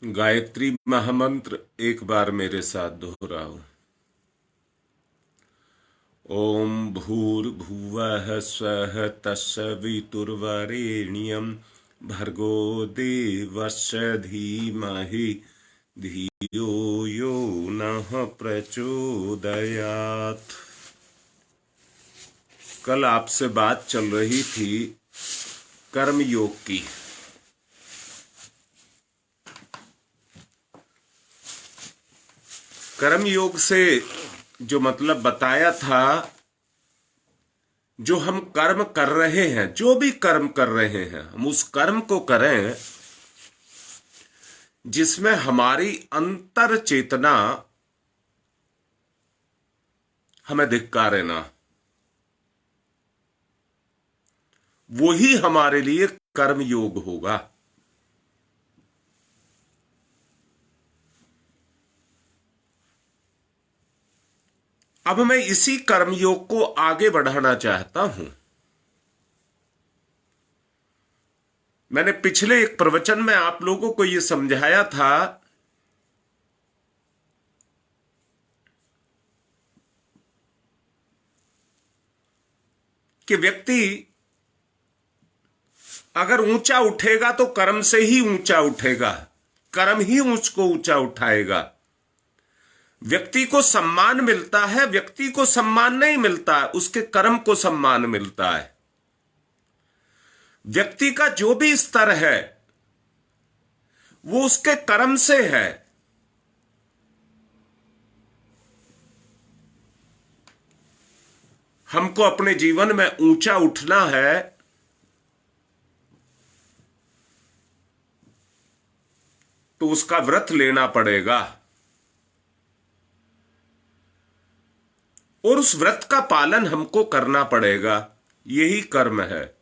गायत्री महामंत्र एक बार मेरे साथ दोहराओ। ओम भूर्भुवः स्वः तत्सवितुर्वरेण्यं भर्गो देवस्य धीमहि धियो यो नः प्रचोदयात्। कल आपसे बात चल रही थी कर्म योग की। कर्म योग से जो मतलब बताया था, जो हम कर्म कर रहे हैं, जो भी कर्म कर रहे हैं, हम उस कर्म को करें जिसमें हमारी अंतर चेतना हमें धिक्कारे ना। वही हमारे लिए कर्म योग होगा। अब मैं इसी कर्मयोग को आगे बढ़ाना चाहता हूं। मैंने पिछले एक प्रवचन में आप लोगों को यह समझाया था कि व्यक्ति अगर ऊंचा उठेगा तो कर्म से ही ऊंचा उठेगा, कर्म ही उसको ऊंचा उठाएगा। व्यक्ति को सम्मान मिलता है, व्यक्ति को सम्मान नहीं मिलता है, उसके कर्म को सम्मान मिलता है। व्यक्ति का जो भी स्तर है वो उसके कर्म से है। हमको अपने जीवन में ऊंचा उठना है तो उसका व्रत लेना पड़ेगा और उस व्रत का पालन हमको करना पड़ेगा। यही कर्म है।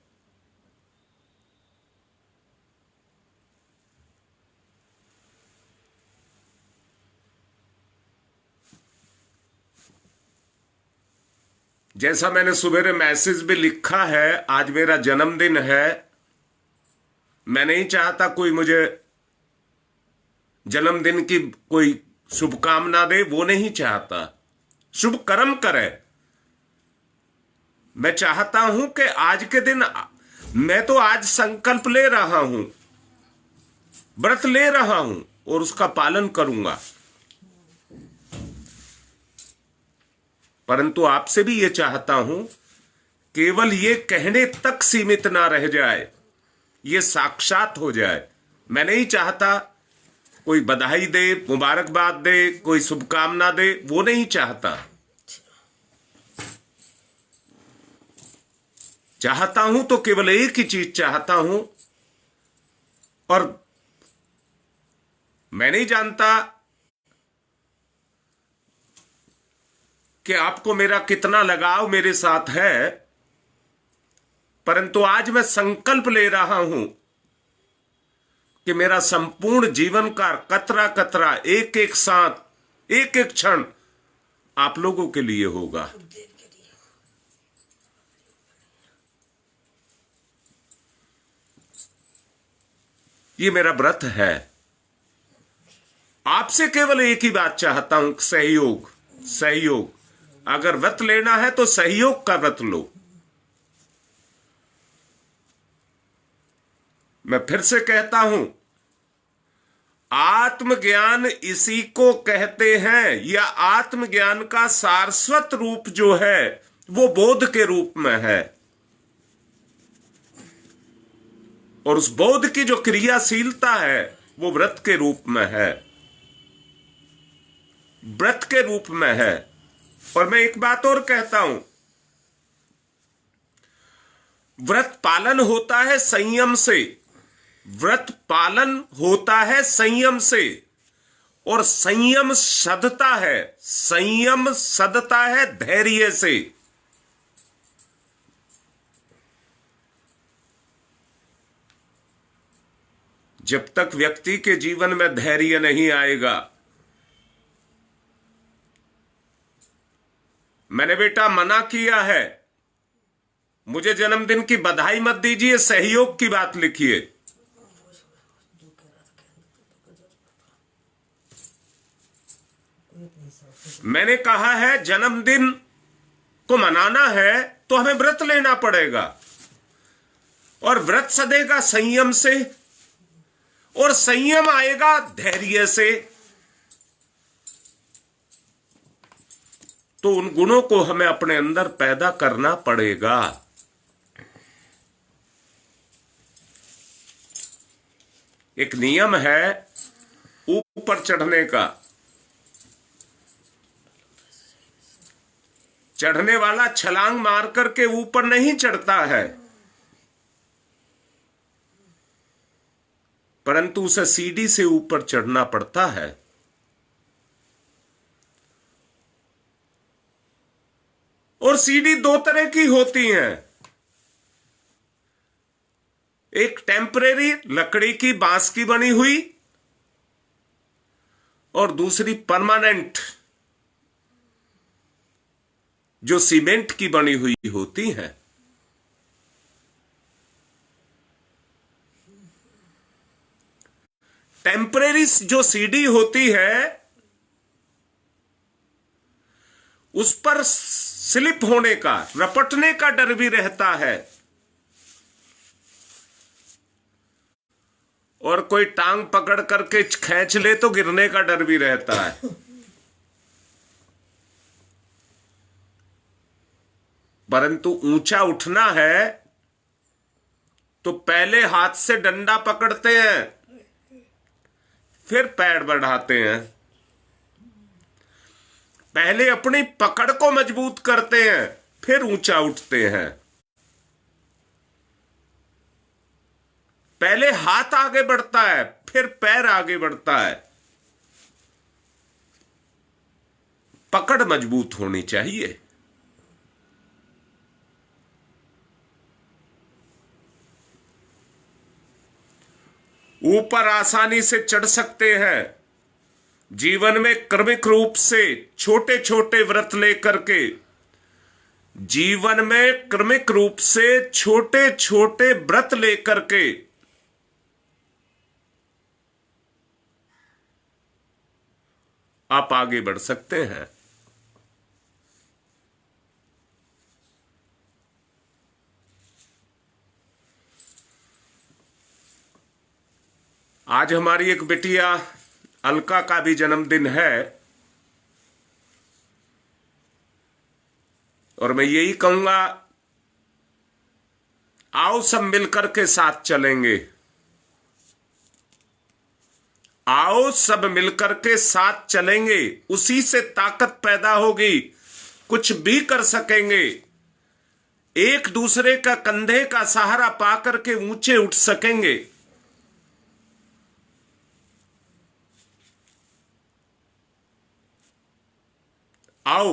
जैसा मैंने सुबह मैसेज भी लिखा है, आज मेरा जन्मदिन है। मैं नहीं चाहता कोई मुझे जन्मदिन की कोई शुभकामना दे, वो नहीं चाहता। शुभ कर्म करे। मैं चाहता हूं कि आज के दिन मैं तो आज संकल्प ले रहा हूं, व्रत ले रहा हूं और उसका पालन करूंगा। परंतु आपसे भी यह चाहता हूं केवल ये कहने तक सीमित ना रह जाए, ये साक्षात हो जाए। मैं नहीं चाहता कोई बधाई दे, मुबारकबाद दे, कोई शुभकामना दे, वो नहीं चाहता। चाहता हूं तो केवल एक ही चीज चाहता हूं। और मैं नहीं जानता कि आपको मेरा कितना लगाव मेरे साथ है, परंतु आज मैं संकल्प ले रहा हूं कि मेरा संपूर्ण जीवन का कतरा कतरा, एक एक सांस, एक एक क्षण आप लोगों के लिए होगा। ये मेरा व्रत है। आपसे केवल एक ही बात चाहता हूं, सहयोग। सहयोग। अगर व्रत लेना है तो सहयोग का व्रत लो। मैं फिर से कहता हूं, आत्मज्ञान इसी को कहते हैं, या आत्मज्ञान का सारस्वत रूप जो है वो बोध के रूप में है। और उस बोध की जो क्रियाशीलता है वो व्रत के रूप में है, व्रत के रूप में है। और मैं एक बात और कहता हूं, व्रत पालन होता है संयम से। व्रत पालन होता है संयम से, और संयम सधता है, संयम सधता है धैर्य से। जब तक व्यक्ति के जीवन में धैर्य नहीं आएगा, मैंने बेटा मना किया है, मुझे जन्मदिन की बधाई मत दीजिए, सहयोग की बात लिखिए। मैंने कहा है जन्मदिन को मनाना है तो हमें व्रत लेना पड़ेगा, और व्रत सदेगा संयम से, और संयम आएगा धैर्य से। तो उन गुणों को हमें अपने अंदर पैदा करना पड़ेगा। एक नियम है ऊपर चढ़ने का। चढ़ने वाला छलांग मार करके ऊपर नहीं चढ़ता है, परंतु उसे सीढ़ी से ऊपर चढ़ना पड़ता है। और सीढ़ी दो तरह की होती हैं, एक टेम्परेरी लकड़ी की बांस की बनी हुई, और दूसरी परमानेंट जो सीमेंट की बनी हुई होती है। टेम्परेरी जो सीढ़ी होती है उस पर स्लिप होने का, रपटने का डर भी रहता है, और कोई टांग पकड़ करके खींच ले तो गिरने का डर भी रहता है। परंतु ऊंचा उठना है तो पहले हाथ से डंडा पकड़ते हैं, फिर पैर बढ़ाते हैं। पहले अपनी पकड़ को मजबूत करते हैं, फिर ऊंचा उठते हैं। पहले हाथ आगे बढ़ता है, फिर पैर आगे बढ़ता है। पकड़ मजबूत होनी चाहिए। ऊपर आसानी से चढ़ सकते हैं। जीवन में क्रमिक रूप से छोटे छोटे व्रत लेकर के, जीवन में क्रमिक रूप से छोटे छोटे व्रत लेकर के आप आगे बढ़ सकते हैं। आज हमारी एक बिटिया अलका का भी जन्मदिन है, और मैं यही कहूंगा, आओ सब मिलकर के साथ चलेंगे। आओ सब मिलकर के साथ चलेंगे, उसी से ताकत पैदा होगी, कुछ भी कर सकेंगे। एक दूसरे का कंधे का सहारा पाकर के ऊंचे उठ सकेंगे। आओ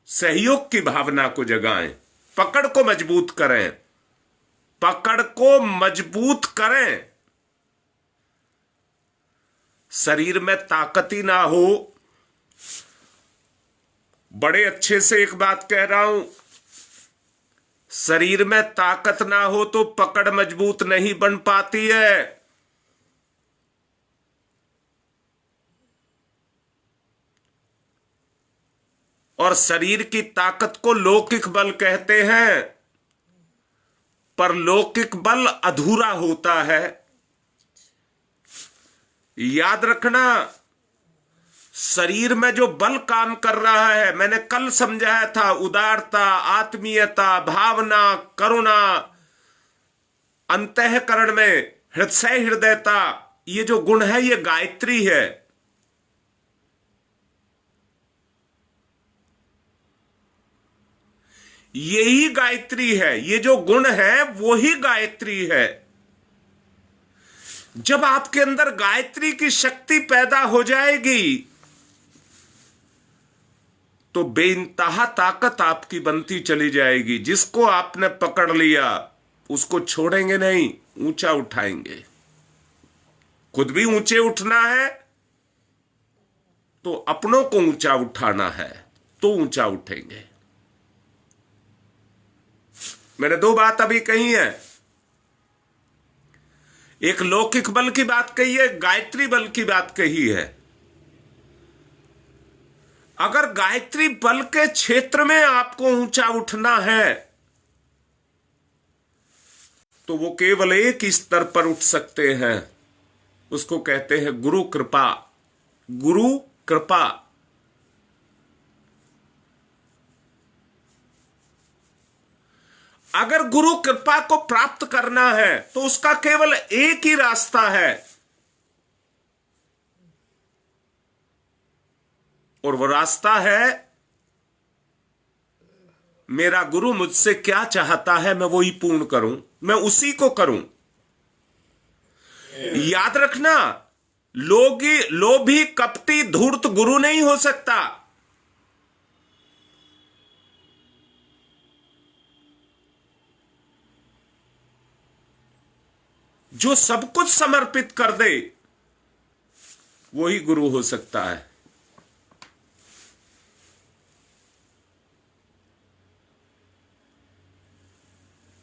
सहयोग की भावना को जगाएं, पकड़ को मजबूत करें, पकड़ को मजबूत करें। शरीर में ताकत ही ना हो, बड़े अच्छे से एक बात कह रहा हूं, शरीर में ताकत ना हो तो पकड़ मजबूत नहीं बन पाती है। और शरीर की ताकत को लौकिक बल कहते हैं, पर लौकिक बल अधूरा होता है। याद रखना, शरीर में जो बल काम कर रहा है, मैंने कल समझाया था, उदारता, आत्मीयता, भावना, करुणा, अंतःकरण में हृदयता, ये जो गुण है ये गायत्री है। यही गायत्री है, ये जो गुण है वो ही गायत्री है। जब आपके अंदर गायत्री की शक्ति पैदा हो जाएगी तो बेइंतहा ताकत आपकी बनती चली जाएगी। जिसको आपने पकड़ लिया उसको छोड़ेंगे नहीं, ऊंचा उठाएंगे। खुद भी ऊंचे उठना है तो अपनों को ऊंचा उठाना है, तो ऊंचा उठेंगे। मैंने दो बात अभी कही है, एक लौकिक बल की बात कही है, गायत्री बल की बात कही है। अगर गायत्री बल के क्षेत्र में आपको ऊंचा उठना है तो वो केवल एक ही स्तर पर उठ सकते हैं, उसको कहते हैं गुरु कृपा। गुरु कृपा। अगर गुरु कृपा को प्राप्त करना है तो उसका केवल एक ही रास्ता है, और वो रास्ता है मेरा गुरु मुझसे क्या चाहता है मैं वो ही पूर्ण करूं, मैं उसी को करूं। याद रखना, लोभी कपटी धूर्त गुरु नहीं हो सकता। जो सब कुछ समर्पित कर दे वही गुरु हो सकता है।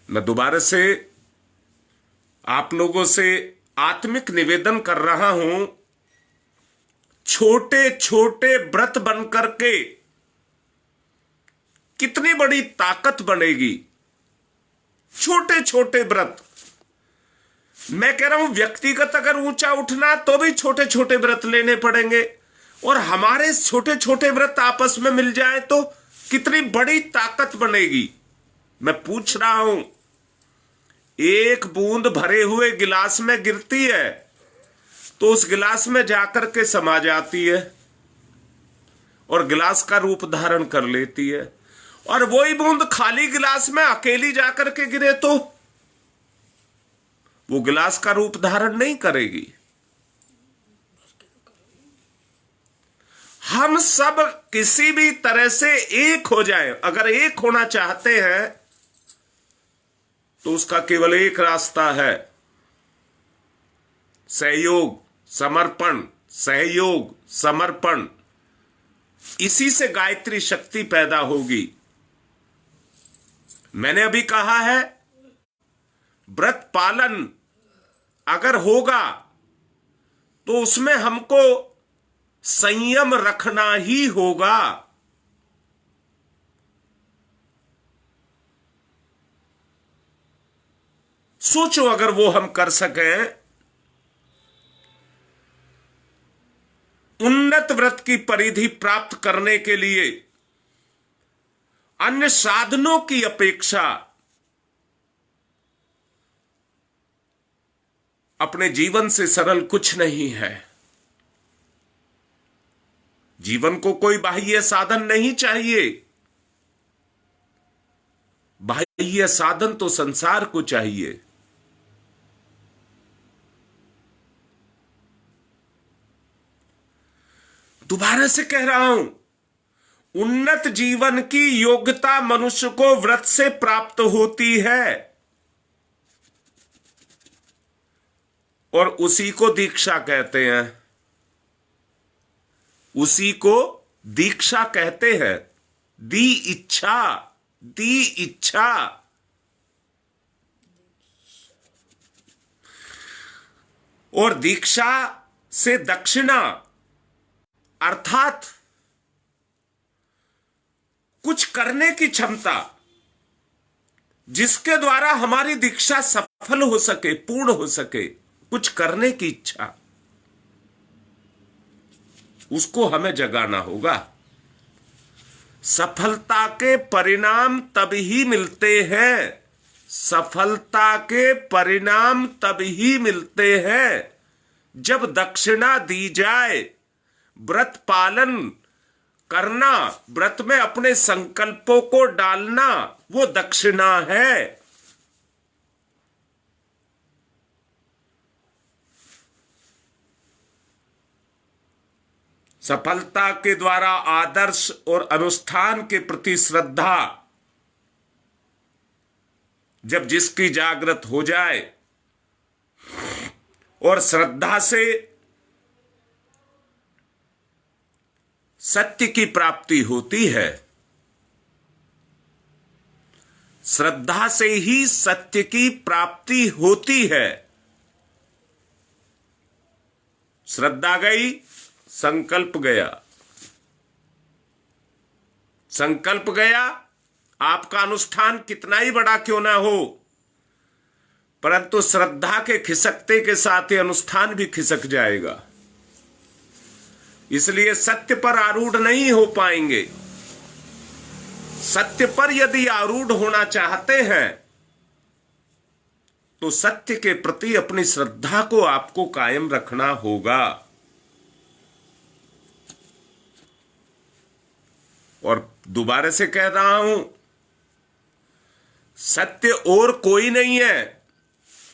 मैं दोबारा से आप लोगों से आत्मिक निवेदन कर रहा हूं, छोटे छोटे व्रत बन करके कितनी बड़ी ताकत बनेगी। छोटे छोटे व्रत, मैं कह रहा हूं व्यक्तिगत अगर ऊंचा उठना तो भी छोटे छोटे व्रत लेने पड़ेंगे, और हमारे छोटे छोटे व्रत आपस में मिल जाए तो कितनी बड़ी ताकत बनेगी। मैं पूछ रहा हूं, एक बूंद भरे हुए गिलास में गिरती है तो उस गिलास में जाकर के समा जाती है और गिलास का रूप धारण कर लेती है, और वही बूंद खाली गिलास में अकेली जाकर के गिरे तो वो गिलास का रूप धारण नहीं करेगी। हम सब किसी भी तरह से एक हो जाए, अगर एक होना चाहते हैं तो उसका केवल एक रास्ता है, सहयोग समर्पण, सहयोग समर्पण। इसी से गायत्री शक्ति पैदा होगी। मैंने अभी कहा है, व्रत पालन अगर होगा तो उसमें हमको संयम रखना ही होगा। सोचो अगर वो हम कर सकें, उन्नत व्रत की परिधि प्राप्त करने के लिए अन्य साधनों की अपेक्षा अपने जीवन से सरल कुछ नहीं है। जीवन को कोई बाह्य साधन नहीं चाहिए, बाह्य साधन तो संसार को चाहिए। दोबारा से कह रहा हूं, उन्नत जीवन की योग्यता मनुष्य को व्रत से प्राप्त होती है, और उसी को दीक्षा कहते हैं। उसी को दीक्षा कहते हैं। दी इच्छा, दी इच्छा। और दीक्षा से दक्षिणा अर्थात कुछ करने की क्षमता, जिसके द्वारा हमारी दीक्षा सफल हो सके, पूर्ण हो सके, कुछ करने की इच्छा, उसको हमें जगाना होगा। सफलता के परिणाम तब ही मिलते हैं, सफलता के परिणाम तब ही मिलते हैं जब दक्षिणा दी जाए। व्रत पालन करना, व्रत में अपने संकल्पों को डालना, वो दक्षिणा है। सफलता के द्वारा आदर्श और अनुष्ठान के प्रति श्रद्धा जब जिसकी जागृत हो जाए, और श्रद्धा से सत्य की प्राप्ति होती है, श्रद्धा से ही सत्य की प्राप्ति होती है। श्रद्धा गई, संकल्प गया। संकल्प गया, आपका अनुष्ठान कितना ही बड़ा क्यों ना हो, परंतु श्रद्धा के खिसकते के साथ ही अनुष्ठान भी खिसक जाएगा। इसलिए सत्य पर आरूढ़ नहीं हो पाएंगे। सत्य पर यदि आरूढ़ होना चाहते हैं तो सत्य के प्रति अपनी श्रद्धा को आपको कायम रखना होगा। और दोबारा से कह रहा हूं, सत्य और कोई नहीं है।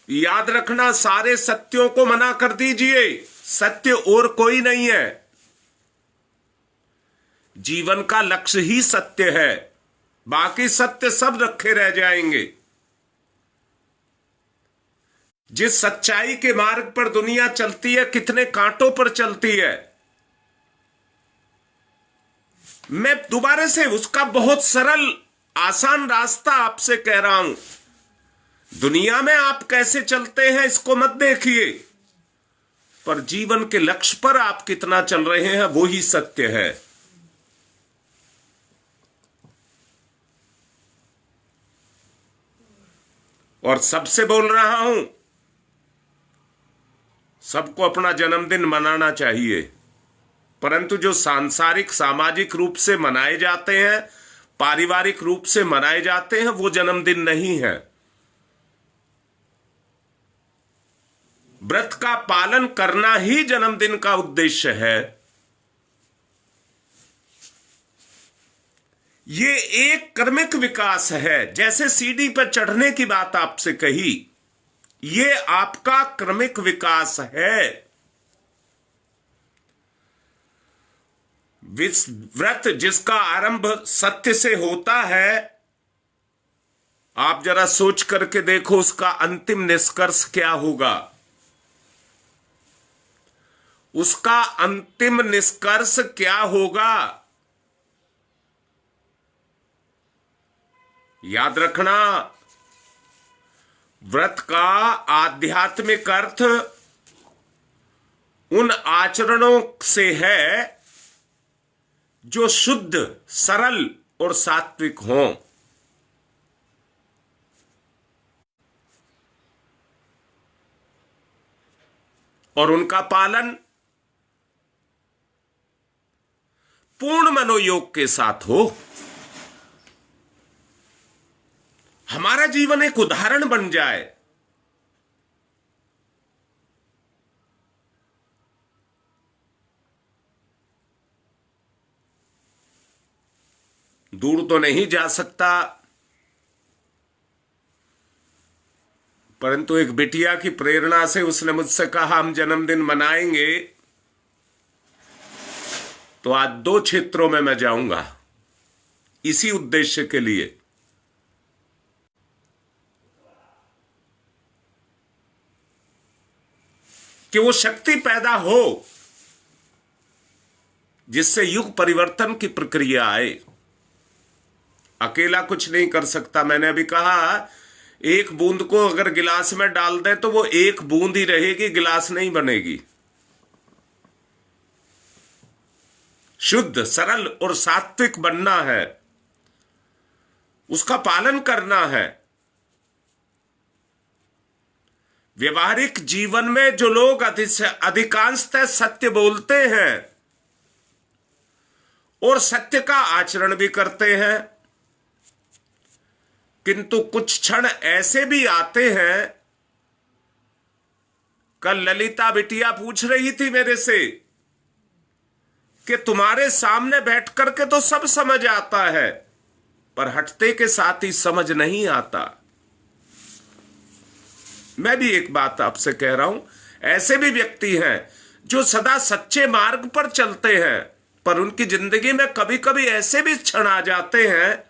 याद रखना, सारे सत्यों को मना कर दीजिए, सत्य और कोई नहीं है। जीवन का लक्ष्य ही सत्य है, बाकी सत्य सब रखे रह जाएंगे। जिस सच्चाई के मार्ग पर दुनिया चलती है, कितने कांटों पर चलती है। मैं दोबारा से उसका बहुत सरल आसान रास्ता आपसे कह रहा हूं। दुनिया में आप कैसे चलते हैं इसको मत देखिए, पर जीवन के लक्ष्य पर आप कितना चल रहे हैं वो ही सत्य है। और सबसे बोल रहा हूं, सबको अपना जन्मदिन मनाना चाहिए, परंतु जो सांसारिक सामाजिक रूप से मनाए जाते हैं, पारिवारिक रूप से मनाए जाते हैं, वो जन्मदिन नहीं है। व्रत का पालन करना ही जन्मदिन का उद्देश्य है। ये एक क्रमिक विकास है। जैसे सीढ़ी पर चढ़ने की बात आपसे कही, ये आपका क्रमिक विकास है। व्रत जिसका आरंभ सत्य से होता है, आप जरा सोच करके देखो उसका अंतिम निष्कर्ष क्या होगा। उसका अंतिम निष्कर्ष क्या होगा, याद रखना। व्रत का आध्यात्मिक अर्थ उन आचरणों से है जो शुद्ध, सरल और सात्विक हों। और उनका पालन पूर्ण मनोयोग के साथ हो। हमारा जीवन एक उदाहरण बन जाए। दूर तो नहीं जा सकता, परंतु एक बिटिया की प्रेरणा से उसने मुझसे कहा हम जन्मदिन मनाएंगे, तो आज 2 क्षेत्रों में मैं जाऊंगा इसी उद्देश्य के लिए। कि वो शक्ति पैदा हो जिससे युग परिवर्तन की प्रक्रिया आए। अकेला कुछ नहीं कर सकता। मैंने अभी कहा, एक बूंद को अगर गिलास में डाल दे तो वो एक बूंद ही रहेगी, गिलास नहीं बनेगी। शुद्ध, सरल और सात्विक बनना है, उसका पालन करना है। व्यवहारिक जीवन में जो लोग अधिकांशतः सत्य बोलते हैं और सत्य का आचरण भी करते हैं, किंतु कुछ क्षण ऐसे भी आते हैं। कल ललिता बिटिया पूछ रही थी मेरे से कि तुम्हारे सामने बैठ करके तो सब समझ आता है, पर हटते के साथ ही समझ नहीं आता। मैं भी एक बात आपसे कह रहा हूं, ऐसे भी व्यक्ति हैं जो सदा सच्चे मार्ग पर चलते हैं, पर उनकी जिंदगी में कभी कभी ऐसे भी क्षण आ जाते हैं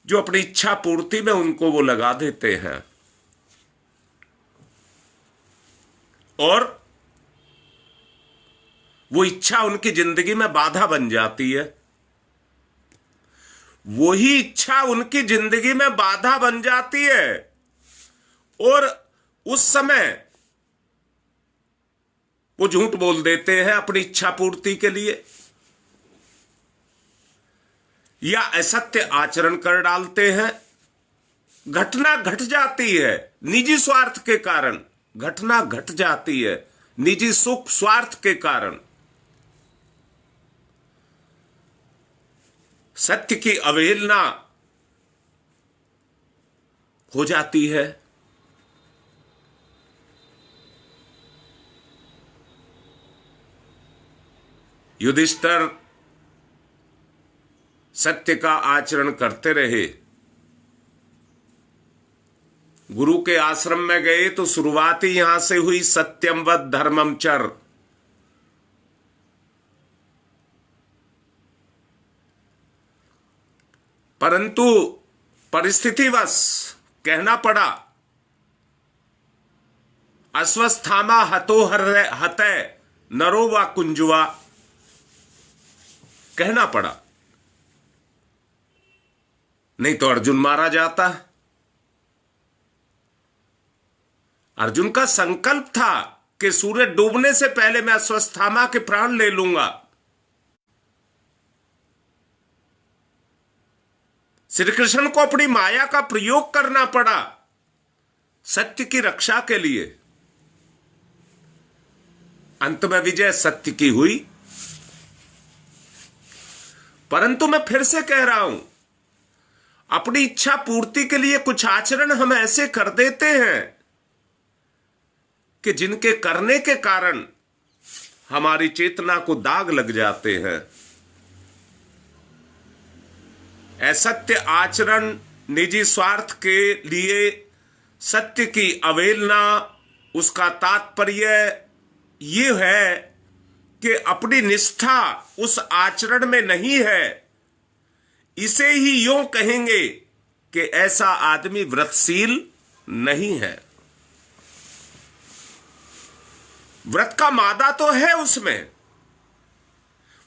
जो अपनी इच्छा पूर्ति में उनको वो लगा देते हैं, और वो इच्छा उनकी जिंदगी में बाधा बन जाती है। वही इच्छा उनकी जिंदगी में बाधा बन जाती है, और उस समय वो झूठ बोल देते हैं अपनी इच्छा पूर्ति के लिए। या असत्य आचरण कर डालते हैं, घटना घट जाती है निजी स्वार्थ के कारण, घटना घट जाती है निजी सुख स्वार्थ के कारण, सत्य की अवहेलना हो जाती है। युधिष्ठिर सत्य का आचरण करते रहे, गुरु के आश्रम में गए तो शुरुआत ही यहां से हुई, सत्यम वद धर्मम चर। परंतु परिस्थितिवश कहना पड़ा, अश्वस्थामा हतो हतै नरो व कुंजुआ, कहना पड़ा, नहीं तो अर्जुन मारा जाता। अर्जुन का संकल्प था कि सूर्य डूबने से पहले मैं अश्वस्थामा के प्राण ले लूंगा। श्री कृष्ण को अपनी माया का प्रयोग करना पड़ा सत्य की रक्षा के लिए। अंत में विजय सत्य की हुई। परंतु मैं फिर से कह रहा हूं, अपनी इच्छा पूर्ति के लिए कुछ आचरण हम ऐसे कर देते हैं कि जिनके करने के कारण हमारी चेतना को दाग लग जाते हैं। असत्य आचरण, निजी स्वार्थ के लिए सत्य की अवहेलना, उसका तात्पर्य ये है कि अपनी निष्ठा उस आचरण में नहीं है। इसे ही यूं कहेंगे कि ऐसा आदमी व्रतशील नहीं है। व्रत का मादा तो है उसमें,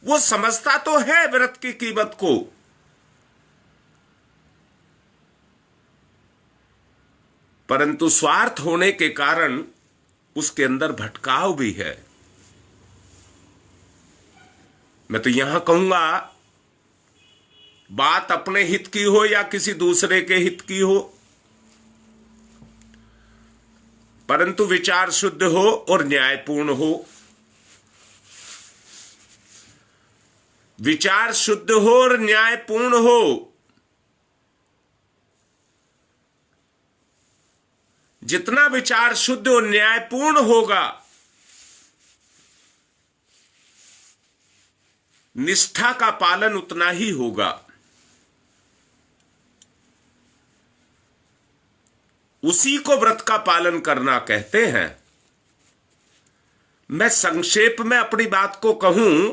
वो समझता तो है व्रत की कीमत को, परंतु स्वार्थ होने के कारण उसके अंदर भटकाव भी है। मैं तो यहां कहूंगा, बात अपने हित की हो या किसी दूसरे के हित की हो, परंतु विचार शुद्ध हो और न्यायपूर्ण हो। विचार शुद्ध हो और न्यायपूर्ण हो। जितना विचार शुद्ध और न्यायपूर्ण होगा, निष्ठा का पालन उतना ही होगा। उसी को व्रत का पालन करना कहते हैं। मैं संक्षेप में अपनी बात को कहूं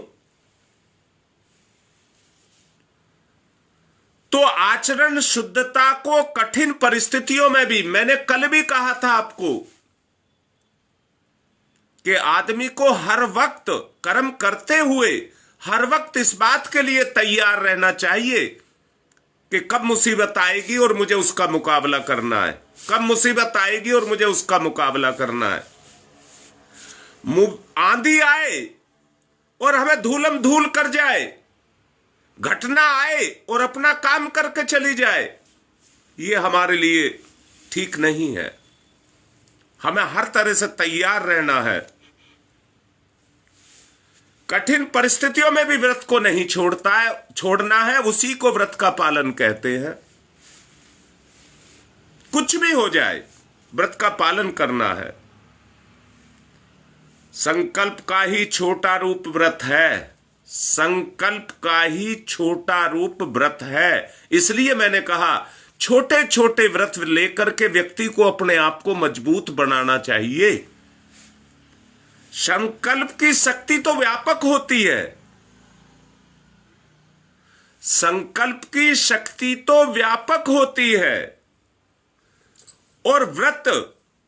तो आचरण शुद्धता को कठिन परिस्थितियों में भी, मैंने कल भी कहा था आपको कि आदमी को हर वक्त कर्म करते हुए हर वक्त इस बात के लिए तैयार रहना चाहिए कि कब मुसीबत आएगी और मुझे उसका मुकाबला करना है, कब मुसीबत आएगी और मुझे उसका मुकाबला करना है। आंधी आए और हमें धूलम धूल कर जाए, घटना आए और अपना काम करके चली जाए, ये हमारे लिए ठीक नहीं है। हमें हर तरह से तैयार रहना है। कठिन परिस्थितियों में भी व्रत को नहीं छोड़ना है, उसी को व्रत का पालन कहते हैं। कुछ भी हो जाए, व्रत का पालन करना है। संकल्प का ही छोटा रूप व्रत है। संकल्प का ही छोटा रूप व्रत है। इसलिए मैंने कहा, छोटे छोटे व्रत लेकर के व्यक्ति को अपने आप को मजबूत बनाना चाहिए। संकल्प की शक्ति तो व्यापक होती है। संकल्प की शक्ति तो व्यापक होती है और व्रत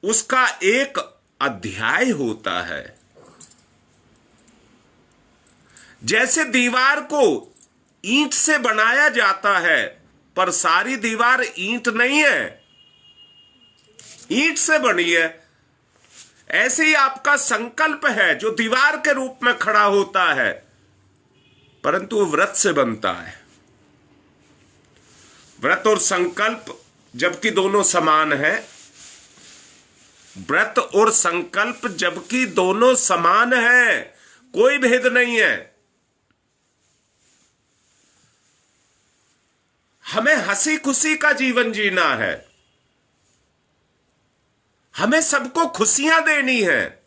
उसका एक अध्याय होता है। जैसे दीवार को ईंट से बनाया जाता है, पर सारी दीवार ईंट नहीं है, ईंट से बनी है। ऐसे ही आपका संकल्प है जो दीवार के रूप में खड़ा होता है, परंतु वो व्रत से बनता है। व्रत और संकल्प जबकि दोनों समान है, व्रत और संकल्प जबकि दोनों समान है, कोई भेद नहीं है। हमें हंसी खुशी का जीवन जीना है, हमें सबको खुशियां देनी है,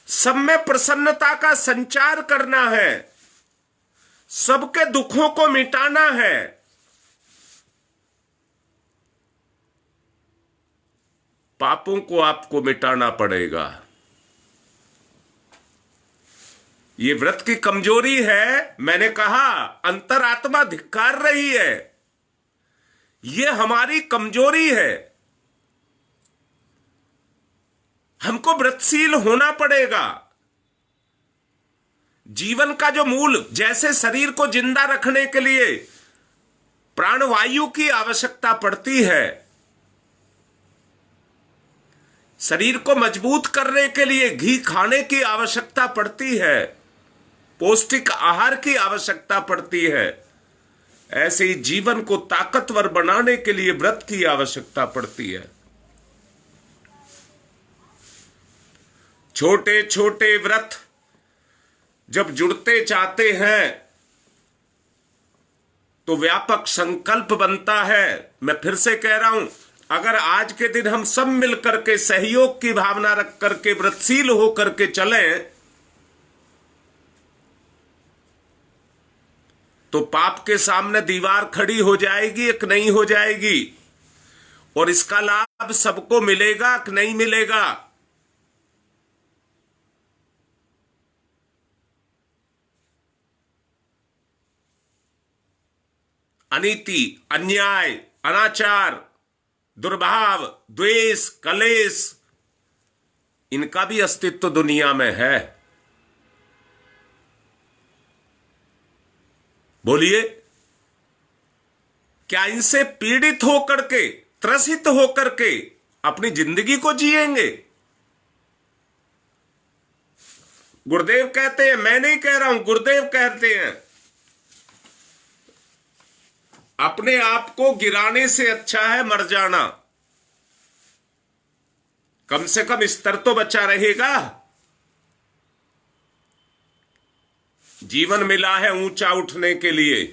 सब में प्रसन्नता का संचार करना है, सबके दुखों को मिटाना है। पापों को आपको मिटाना पड़ेगा। ये व्रत की कमजोरी है। मैंने कहा अंतरात्मा धिक्कार रही है, ये हमारी कमजोरी है। हमको व्रतशील होना पड़ेगा। जीवन का जो मूल, जैसे शरीर को जिंदा रखने के लिए प्राणवायु की आवश्यकता पड़ती है, शरीर को मजबूत करने के लिए घी खाने की आवश्यकता पड़ती है, पौष्टिक आहार की आवश्यकता पड़ती है, ऐसे ही जीवन को ताकतवर बनाने के लिए व्रत की आवश्यकता पड़ती है। छोटे छोटे व्रत जब जुड़ते जाते हैं तो व्यापक संकल्प बनता है। मैं फिर से कह रहा हूं, अगर आज के दिन हम सब मिलकर के सहयोग की भावना रख करके व्रतशील होकर के चलें तो पाप के सामने दीवार खड़ी हो जाएगी, एक नहीं हो जाएगी। और इसका लाभ सबको मिलेगा कि नहीं मिलेगा? अनीति, अन्याय, अनाचार, दुर्भाव, द्वेष, कलेश, इनका भी अस्तित्व दुनिया में है। बोलिए, क्या इनसे पीड़ित होकर के, त्रसित होकर के अपनी जिंदगी को जिएंगे? गुरुदेव कहते हैं, मैं नहीं कह रहा हूं, गुरुदेव कहते हैं, अपने आप को गिराने से अच्छा है मर जाना। कम से कम स्तर तो बचा रहेगा। जीवन मिला है ऊंचा उठने के लिए,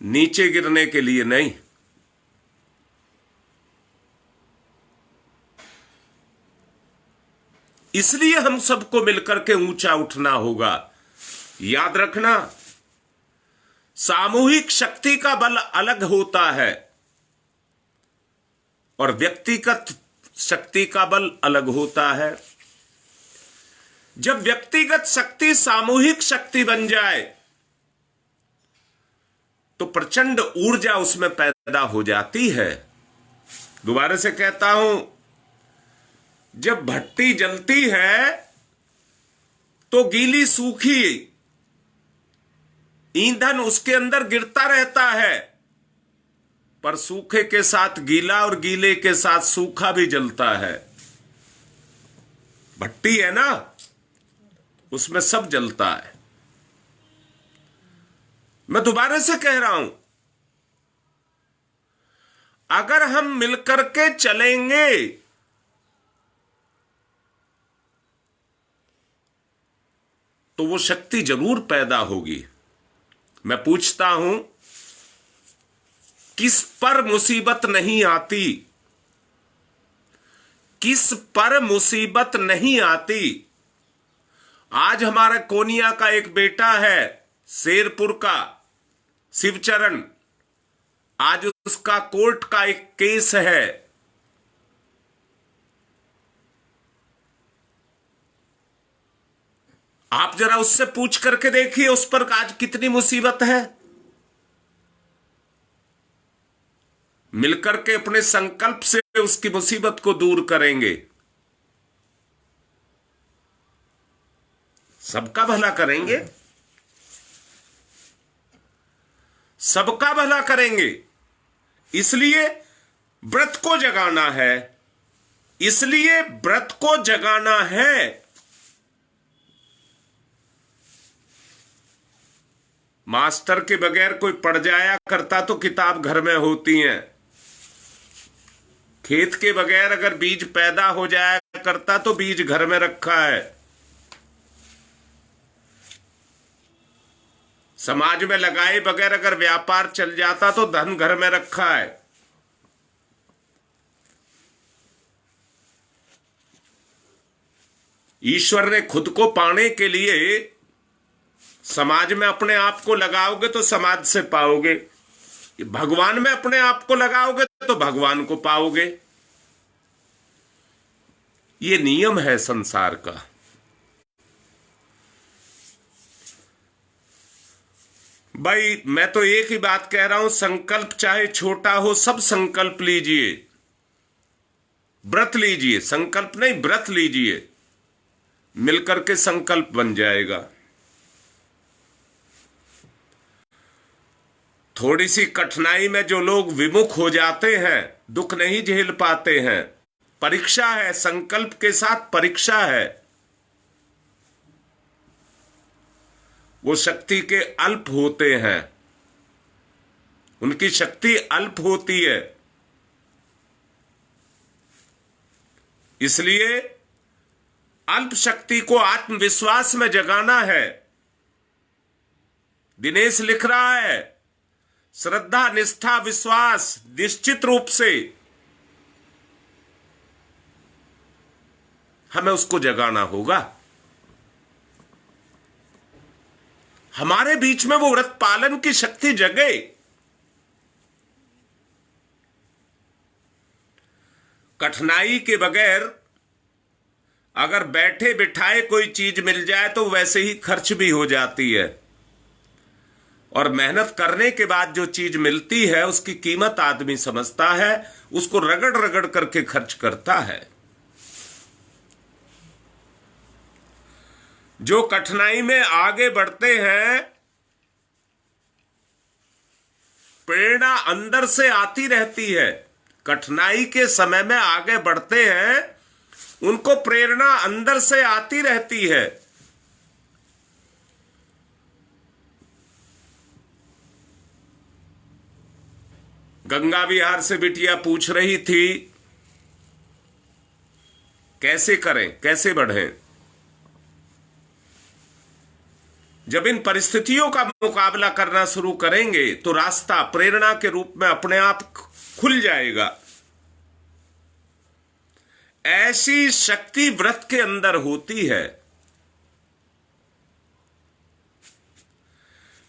नीचे गिरने के लिए नहीं। इसलिए हम सबको मिलकर के ऊंचा उठना होगा। याद रखना, सामूहिक शक्ति का बल अलग होता है और व्यक्तिगत शक्ति का बल अलग होता है। जब व्यक्तिगत शक्ति सामूहिक शक्ति बन जाए तो प्रचंड ऊर्जा उसमें पैदा हो जाती है। दोबारा से कहता हूं, जब भट्टी जलती है तो गीली सूखी ईंधन उसके अंदर गिरता रहता है, पर सूखे के साथ गीला और गीले के साथ सूखा भी जलता है। भट्टी है ना, उसमें सब जलता है। मैं दोबारा से कह रहा हूं, अगर हम मिलकर के चलेंगे तो वो शक्ति जरूर पैदा होगी। मैं पूछता हूं, किस पर मुसीबत नहीं आती? किस पर मुसीबत नहीं आती? आज हमारा कोनिया का एक बेटा है, शेरपुर का शिवचरण, आज उसका कोर्ट का एक केस है। आप जरा उससे पूछ करके देखिए उस पर आज कितनी मुसीबत है। मिलकर के अपने संकल्प से उसकी मुसीबत को दूर करेंगे, सबका भला करेंगे, सबका भला करेंगे। इसलिए व्रत को जगाना है, इसलिए व्रत को जगाना है। मास्टर के बगैर कोई पढ़ जाया करता तो किताब घर में होती है। खेत के बगैर अगर बीज पैदा हो जाया करता तो बीज घर में रखा है। समाज में लगाए बगैर अगर व्यापार चल जाता तो धन घर में रखा है। ईश्वर ने खुद को पाने के लिए समाज में अपने आप को लगाओगे तो समाज से पाओगे, भगवान में अपने आप को लगाओगे तो भगवान को पाओगे। ये नियम है संसार का। भाई मैं तो एक ही बात कह रहा हूं, संकल्प चाहे छोटा हो, सब संकल्प लीजिए, व्रत लीजिए, संकल्प नहीं व्रत लीजिए, मिलकर के संकल्प बन जाएगा। थोड़ी सी कठिनाई में जो लोग विमुख हो जाते हैं, दुख नहीं झेल पाते हैं, परीक्षा है, संकल्प के साथ परीक्षा है। वो शक्ति के अल्प होते हैं, उनकी शक्ति अल्प होती है। इसलिए अल्प शक्ति को आत्मविश्वास में जगाना है। दिनेश लिख रहा है, श्रद्धा, निष्ठा, विश्वास निश्चित रूप से हमें उसको जगाना होगा। हमारे बीच में वो व्रत पालन की शक्ति जगे। कठिनाई के बगैर अगर बैठे बिठाए कोई चीज मिल जाए तो वैसे ही खर्च भी हो जाती है, और मेहनत करने के बाद जो चीज मिलती है उसकी कीमत आदमी समझता है, उसको रगड़ रगड़ करके खर्च करता है। जो कठिनाई में आगे बढ़ते हैं, प्रेरणा अंदर से आती रहती है। कठिनाई के समय में आगे बढ़ते हैं, उनको प्रेरणा अंदर से आती रहती है। गंगा विहार से बिटिया पूछ रही थी कैसे करें, कैसे बढ़ें। जब इन परिस्थितियों का मुकाबला करना शुरू करेंगे तो रास्ता प्रेरणा के रूप में अपने आप खुल जाएगा। ऐसी शक्ति व्रत के अंदर होती है।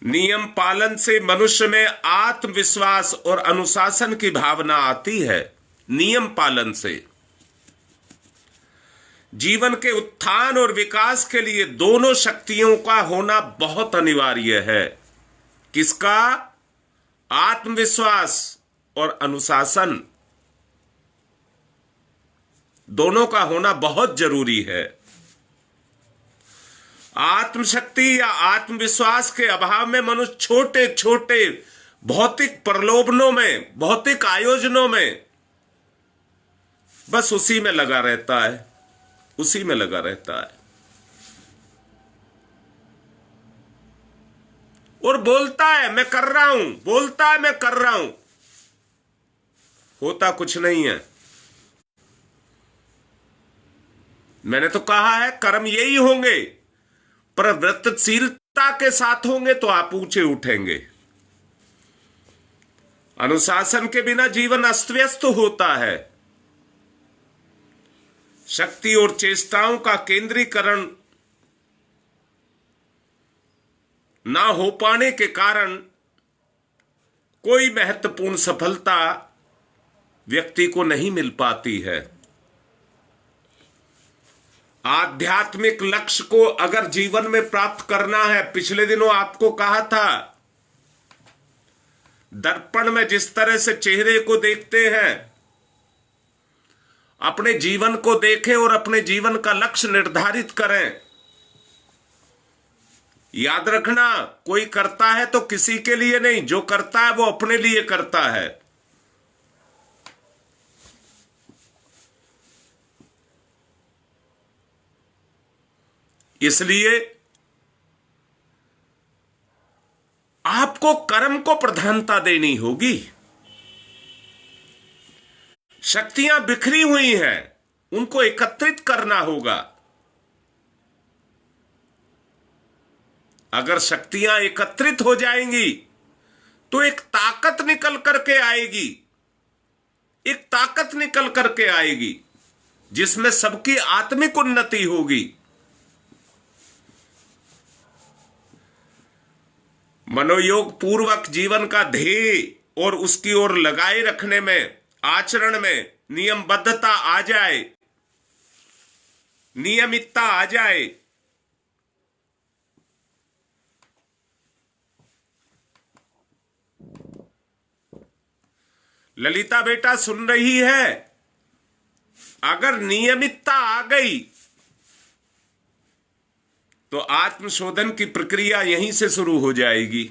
नियम पालन से मनुष्य में आत्मविश्वास और अनुशासन की भावना आती है। नियम पालन से जीवन के उत्थान और विकास के लिए दोनों शक्तियों का होना बहुत अनिवार्य है। किसका? आत्मविश्वास और अनुशासन, दोनों का होना बहुत जरूरी है। आत्मशक्ति या आत्मविश्वास के अभाव में मनुष्य छोटे छोटे भौतिक प्रलोभनों में, भौतिक आयोजनों में बस उसी में लगा रहता है, उसी में लगा रहता है, और बोलता है मैं कर रहा हूं, बोलता है मैं कर रहा हूं, होता कुछ नहीं है। मैंने तो कहा है कर्म यही होंगे, पर व्रतशीलता के साथ होंगे तो आप ऊंचे उठेंगे। अनुशासन के बिना जीवन अस्त व्यस्त होता है। शक्ति और चेष्टाओं का केंद्रीकरण ना हो पाने के कारण कोई महत्वपूर्ण सफलता व्यक्ति को नहीं मिल पाती है। आध्यात्मिक लक्ष्य को अगर जीवन में प्राप्त करना है, पिछले दिनों आपको कहा था, दर्पण में जिस तरह से चेहरे को देखते हैं, अपने जीवन को देखें और अपने जीवन का लक्ष्य निर्धारित करें। याद रखना, कोई करता है तो किसी के लिए नहीं, जो करता है वो अपने लिए करता है। इसलिए आपको कर्म को प्रधानता देनी होगी। शक्तियां बिखरी हुई हैं, उनको एकत्रित करना होगा। अगर शक्तियां एकत्रित हो जाएंगी तो एक ताकत निकल करके आएगी, एक ताकत निकल करके आएगी जिसमें सबकी आत्मिक उन्नति होगी। मनोयोग पूर्वक जीवन का ध्येय और उसकी ओर लगाए रखने में, आचरण में नियमबद्धता आ जाए, नियमितता आ जाए, ललिता बेटा सुन रही है? अगर नियमितता आ गई तो आत्मशोधन की प्रक्रिया यहीं से शुरू हो जाएगी।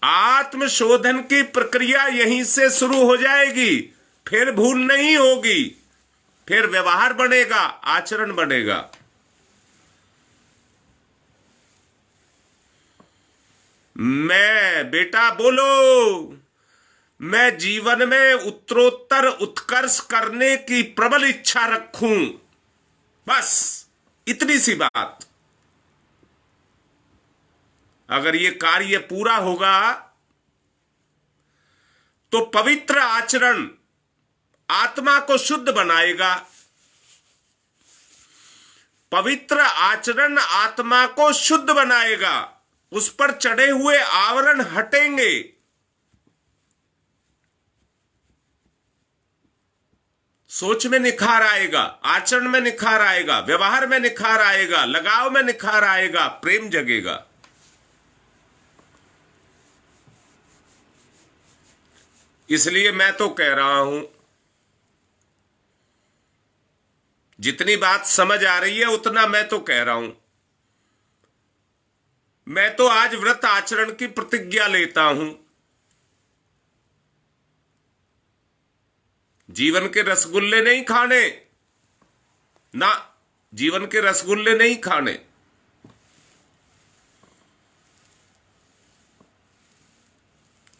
आत्मशोधन की प्रक्रिया यहीं से शुरू हो जाएगी। फिर भूल नहीं होगी, फिर व्यवहार बनेगा, आचरण बनेगा। मैं, बेटा बोलो, मैं जीवन में उत्तरोत्तर उत्कर्ष करने की प्रबल इच्छा रखूं। बस इतनी सी बात। अगर ये कार्य पूरा होगा तो पवित्र आचरण आत्मा को शुद्ध बनाएगा। पवित्र आचरण आत्मा को शुद्ध बनाएगा। उस पर चढ़े हुए आवरण हटेंगे। सोच में निखार आएगा, आचरण में निखार आएगा, व्यवहार में निखार आएगा, लगाव में निखार आएगा, प्रेम जगेगा। इसलिए मैं तो कह रहा हूं, जितनी बात समझ आ रही है उतना मैं तो कह रहा हूं। मैं तो आज व्रत आचरण की प्रतिज्ञा लेता हूं। जीवन के रसगुल्ले नहीं खाने, ना, जीवन के रसगुल्ले नहीं खाने।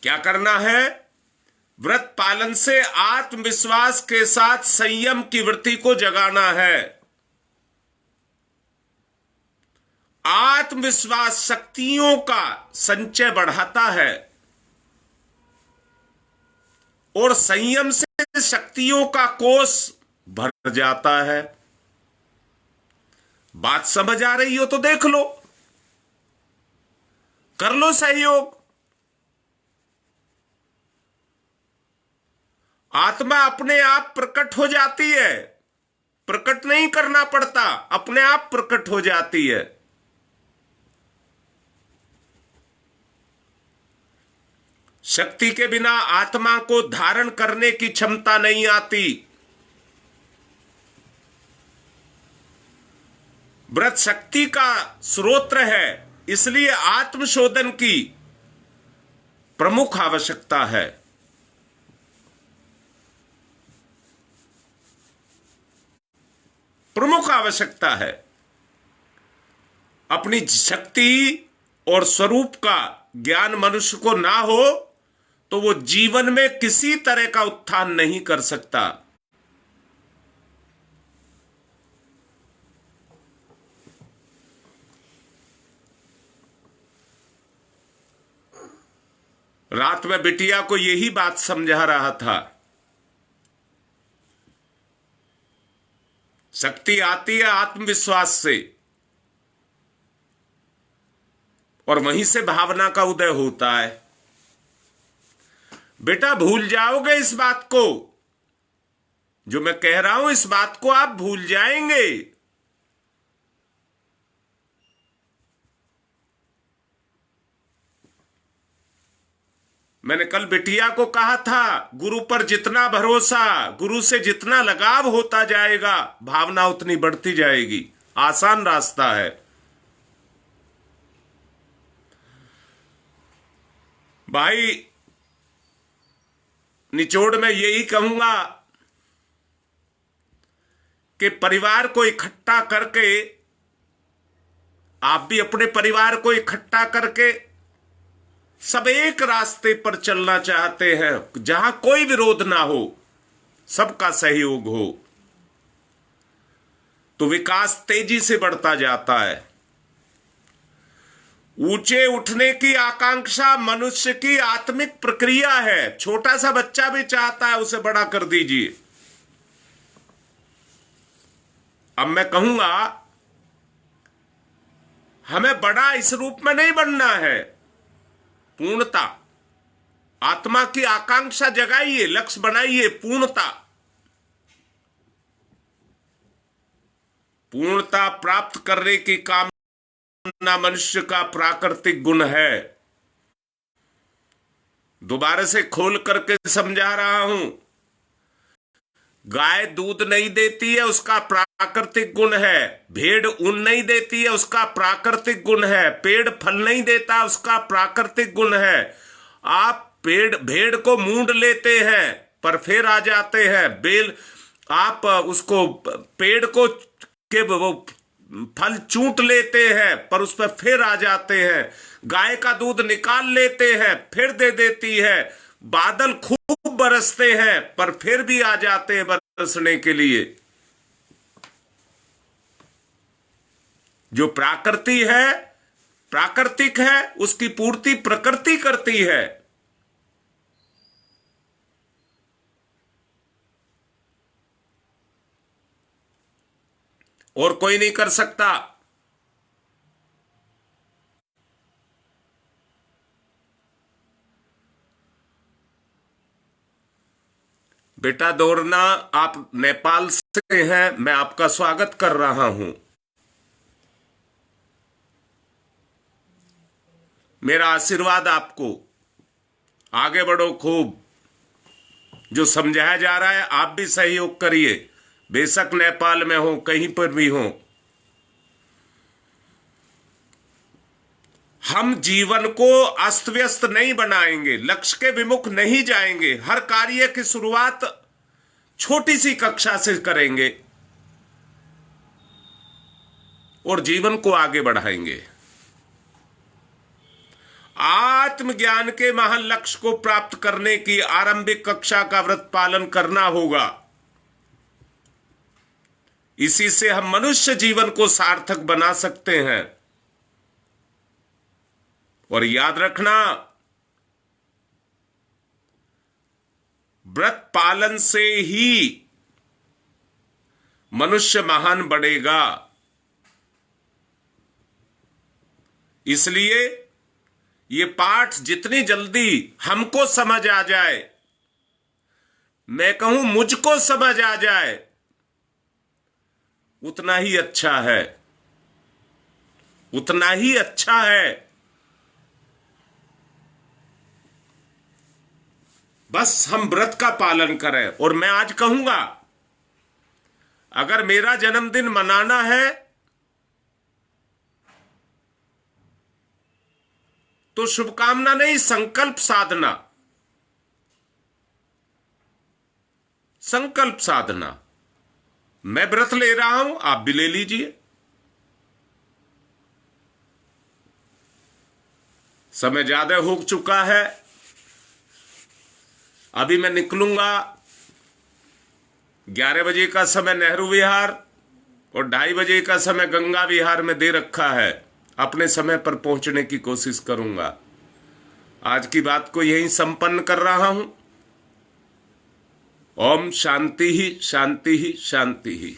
क्या करना है? व्रत पालन से आत्मविश्वास के साथ संयम की वृत्ति को जगाना है। आत्मविश्वास शक्तियों का संचय बढ़ाता है और संयम से शक्तियों का कोष भर जाता है। बात समझ आ रही हो तो देख लो, कर लो सहयोग। आत्मा अपने आप प्रकट हो जाती है, प्रकट नहीं करना पड़ता, अपने आप प्रकट हो जाती है। शक्ति के बिना आत्मा को धारण करने की क्षमता नहीं आती। व्रत शक्ति का स्रोत है, इसलिए आत्मशोधन की प्रमुख आवश्यकता है। प्रमुख आवश्यकता है। अपनी शक्ति और स्वरूप का ज्ञान मनुष्य को ना हो तो वो जीवन में किसी तरह का उत्थान नहीं कर सकता। रात में बिटिया को यही बात समझा रहा था। शक्ति आती है आत्मविश्वास से और वहीं से भावना का उदय होता है। बेटा भूल जाओगे इस बात को, जो मैं कह रहा हूं इस बात को आप भूल जाएंगे। मैंने कल बिटिया को कहा था, गुरु पर जितना भरोसा, गुरु से जितना लगाव होता जाएगा, भावना उतनी बढ़ती जाएगी। आसान रास्ता है। भाई निचोड़ में यही कहूंगा कि परिवार को इकट्ठा करके आप भी अपने परिवार को इकट्ठा करके सब एक रास्ते पर चलना चाहते हैं, जहां कोई विरोध ना हो, सबका सहयोग हो, तो विकास तेजी से बढ़ता जाता है। ऊंचे उठने की आकांक्षा मनुष्य की आत्मिक प्रक्रिया है। छोटा सा बच्चा भी चाहता है उसे बड़ा कर दीजिए। अब मैं कहूंगा, हमें बड़ा इस रूप में नहीं बनना है। पूर्णता, आत्मा की आकांक्षा जगाइए, लक्ष्य बनाइए पूर्णता। पूर्णता प्राप्त करने की कामना मनुष्य का प्राकृतिक गुण है। दोबारा से खोल करके समझा रहा हूं। गाय दूध नहीं देती है, उसका प्राकृतिक गुण है। भेड़ ऊन नहीं देती है, उसका प्राकृतिक गुण है। पेड़ फल नहीं देता, उसका प्राकृतिक गुण है। आप भेड़ को मूंड लेते हैं पर फिर आ जाते हैं। आप उसको पेड़ को के वो फल चूंट लेते हैं पर उस पर फिर आ जाते हैं। गाय का दूध निकाल लेते हैं, फिर दे देती है। बादल खूब बरसते हैं पर फिर भी आ जाते हैं बरसने के लिए। जो प्राकृतिक है, उसकी पूर्ति प्रकृति करती है। और कोई नहीं कर सकता। बेटा दौड़ना, आप नेपाल से हैं, मैं आपका स्वागत कर रहा हूं। मेरा आशीर्वाद आपको। आगे बढ़ो खूब। जो समझाया जा रहा है आप भी सहयोग करिए, बेशक नेपाल में हो, कहीं पर भी हो। हम जीवन को अस्त व्यस्त नहीं बनाएंगे, लक्ष्य के विमुख नहीं जाएंगे। हर कार्य की शुरुआत छोटी सी कक्षा से करेंगे और जीवन को आगे बढ़ाएंगे। आत्मज्ञान के महान लक्ष्य को प्राप्त करने की आरंभिक कक्षा का व्रत पालन करना होगा। इसी से हम मनुष्य जीवन को सार्थक बना सकते हैं। और याद रखना, व्रत पालन से ही मनुष्य महान बढ़ेगा। इसलिए ये पाठ जितनी जल्दी हमको समझ आ जाए, मैं कहूं मुझको समझ आ जाए, उतना ही अच्छा है, उतना ही अच्छा है। बस हम व्रत का पालन करें। और मैं आज कहूंगा, अगर मेरा जन्मदिन मनाना है तो शुभकामना नहीं, संकल्प साधना। संकल्प साधना। मैं व्रत ले रहा हूं, आप भी ले लीजिए। समय ज्यादा हो चुका है, अभी मैं निकलूंगा। 11 बजे का समय नेहरू विहार और 2:30 बजे का समय गंगा विहार में दे रखा है। अपने समय पर पहुंचने की कोशिश करूंगा। आज की बात को यहीं संपन्न कर रहा हूं। ओम शांति ही शांति ही शांति ही।